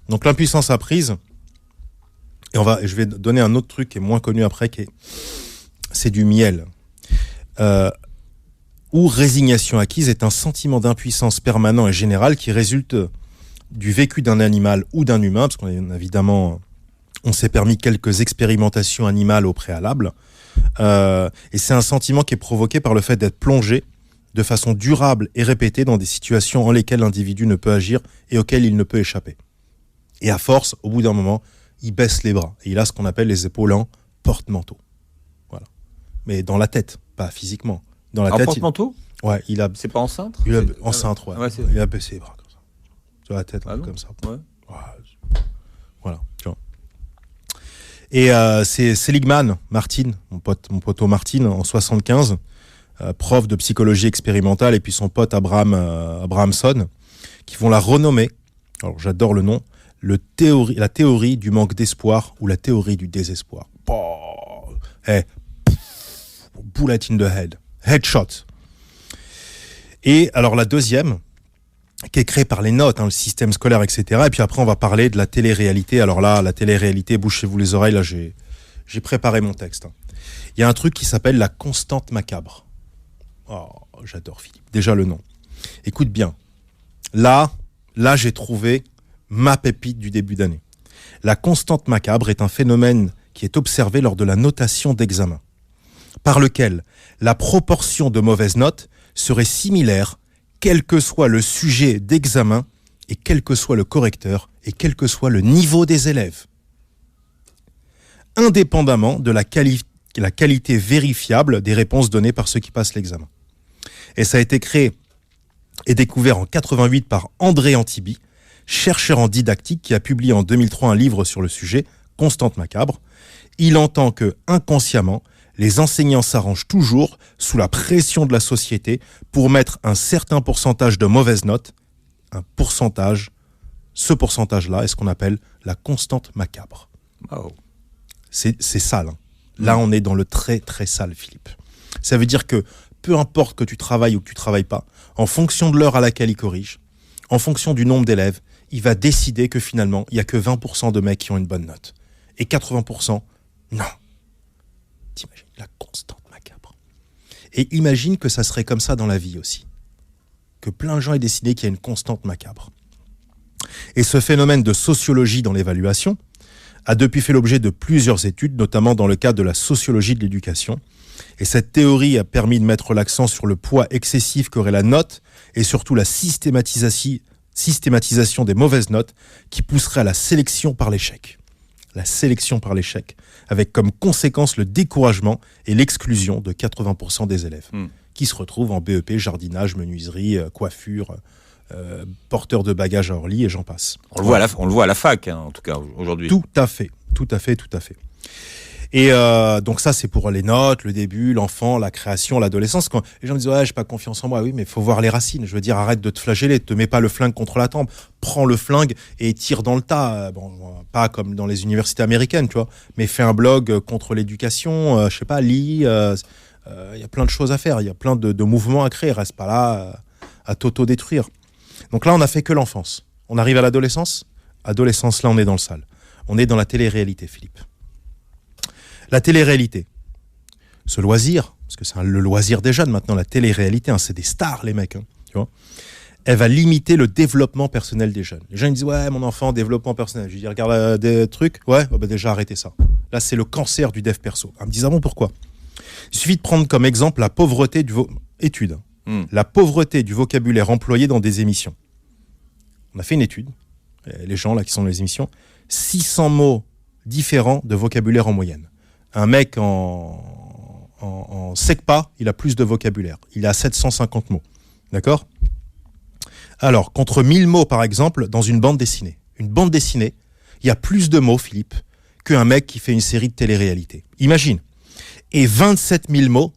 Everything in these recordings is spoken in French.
Donc l'impuissance apprise, et je vais donner un autre truc qui est moins connu après, c'est du miel. Ou résignation acquise est un sentiment d'impuissance permanent et général qui résulte du vécu d'un animal ou d'un humain, parce on s'est permis quelques expérimentations animales au préalable, et c'est un sentiment qui est provoqué par le fait d'être plongé de façon durable et répétée dans des situations en lesquelles l'individu ne peut agir et auxquelles il ne peut échapper. Et à force, au bout d'un moment, il baisse les bras, et il a ce qu'on appelle les épaules en porte-manteau. Voilà. Mais dans la tête, pas physiquement. Dans la tête. Porte-manteau ? Ouais, il a. C'est pas en cintre ? En cintre, ouais. Il a baissé les bras comme ça. Sur la tête, comme ça. Ouais. Voilà, tu vois. Et c'est Seligman, mon poteau Martin, en 75, prof de psychologie expérimentale, et puis son pote Abrahamson, qui vont la renommer, alors j'adore le nom, la théorie du manque d'espoir ou la théorie du désespoir. Bullet in the head. Headshot. Et alors la deuxième, qui est créée par les notes, le système scolaire, etc. Et puis après, on va parler de la télé-réalité. Alors là, la télé-réalité, bouchez-vous les oreilles, là, j'ai préparé mon texte. Il y a un truc qui s'appelle la constante macabre. Oh, j'adore Philippe. Déjà le nom. Écoute bien. Là, j'ai trouvé ma pépite du début d'année. La constante macabre est un phénomène qui est observé lors de la notation d'examen, par lequel la proportion de mauvaises notes serait similaire quel que soit le sujet d'examen et quel que soit le correcteur et quel que soit le niveau des élèves, indépendamment de la qualité vérifiable des réponses données par ceux qui passent l'examen. Et ça a été créé et découvert en 88 par André Antibi, chercheur en didactique qui a publié en 2003 un livre sur le sujet, Constante macabre. Il entend que, inconsciemment, les enseignants s'arrangent toujours, sous la pression de la société, pour mettre un certain pourcentage de mauvaises notes. Ce pourcentage-là est ce qu'on appelle la constante macabre. Oh. C'est sale. Là, on est dans le très, très sale, Philippe. Ça veut dire que, peu importe que tu travailles ou que tu travailles pas, en fonction de l'heure à laquelle il corrige, en fonction du nombre d'élèves, il va décider que finalement, il n'y a que 20% de mecs qui ont une bonne note. Et 80%, non. T'imagines, la constante macabre. Et imagine que ça serait comme ça dans la vie aussi. Que plein de gens aient décidé qu'il y a une constante macabre. Et ce phénomène de sociologie dans l'évaluation a depuis fait l'objet de plusieurs études, notamment dans le cadre de la sociologie de l'éducation. Et cette théorie a permis de mettre l'accent sur le poids excessif qu'aurait la note et surtout la systématisation des mauvaises notes qui pousserait à la sélection par l'échec. La sélection par l'échec, avec comme conséquence le découragement et l'exclusion de 80% des élèves, qui se retrouvent en BEP, jardinage, menuiserie, coiffure, porteur de bagages à Orly, et j'en passe. On le voit à la fac, en tout cas, aujourd'hui. Tout à fait. Et donc ça, c'est pour les notes, le début, l'enfant, la création, l'adolescence. Quand les gens me disent « Ouais, j'ai pas confiance en moi », oui, mais il faut voir les racines. Je veux dire, arrête de te flageller, te mets pas le flingue contre la tempe. Prends le flingue et tire dans le tas. Bon, pas comme dans les universités américaines, tu vois, mais fais un blog contre l'éducation, je sais pas, lis. Y a plein de choses à faire, il y a plein de mouvements à créer. Reste pas là à t'auto-détruire. Donc là, on a fait que l'enfance. On arrive à l'adolescence. Adolescence, là, on est dans le sale. On est dans la télé-réalité, Philippe. La télé-réalité, ce loisir, parce que c'est le loisir des jeunes maintenant, la télé-réalité, c'est des stars les mecs, tu vois, elle va limiter le développement personnel des jeunes. Les jeunes disent « Ouais, mon enfant, développement personnel. » Je dis « Regarde des trucs. » Ouais, déjà arrêtez ça. Là, c'est le cancer du dev perso. Ils me disent « Ah bon, pourquoi ?» Il suffit de prendre comme exemple la pauvreté étude. La pauvreté du vocabulaire employé dans des émissions. On a fait une étude, les gens là qui sont dans les émissions, 600 mots différents de vocabulaire en moyenne. Un mec en SECPA, il a plus de vocabulaire. Il a 750 mots. D'accord ? Alors, contre 1000 mots, par exemple, dans une bande dessinée. Une bande dessinée, il y a plus de mots, Philippe, qu'un mec qui fait une série de télé-réalité. Imagine. Et 27 000 mots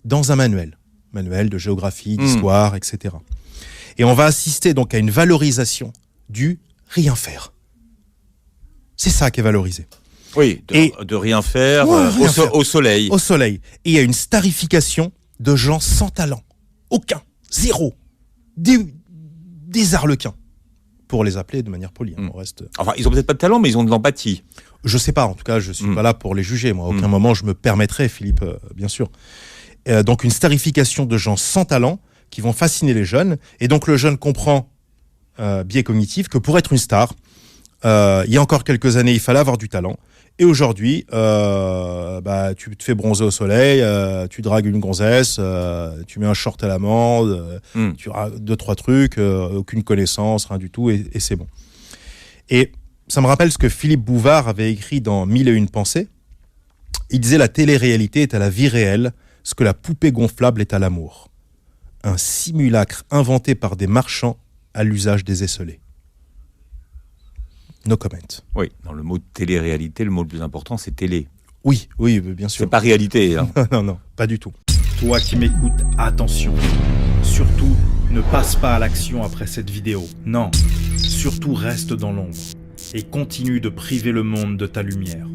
dans un manuel. Manuel de géographie, d'histoire, etc. Et on va assister donc à une valorisation du rien faire. C'est ça qui est valorisé. Oui, de rien faire, au soleil. Au soleil. Et il y a une starification de gens sans talent. Aucun. Zéro. Des arlequins. pour les appeler de manière polie. On reste... Enfin, ils ont peut-être pas de talent, mais ils ont de l'empathie. Je sais pas, en tout cas, je suis pas là pour les juger. Moi, à aucun moment, je me permettrais, Philippe, bien sûr. Donc, une starification de gens sans talent qui vont fasciner les jeunes. Et donc, le jeune comprend, biais cognitif, que pour être une star, il y a encore quelques années, il fallait avoir du talent. Et aujourd'hui, tu te fais bronzer au soleil, tu dragues une gonzesse, tu mets un short à l'amande, tu as 2-3 trucs, aucune connaissance, rien du tout, et c'est bon. Et ça me rappelle ce que Philippe Bouvard avait écrit dans 1001 pensées. Il disait « La télé-réalité est à la vie réelle, ce que la poupée gonflable est à l'amour. Un simulacre inventé par des marchands à l'usage des esselés. » No comment. Oui, dans le mot télé-réalité, le mot le plus important, c'est télé. Oui, bien sûr. C'est pas réalité. Hein. Non, pas du tout. Toi qui m'écoutes, attention. Surtout, ne passe pas à l'action après cette vidéo. Non, surtout reste dans l'ombre et continue de priver le monde de ta lumière.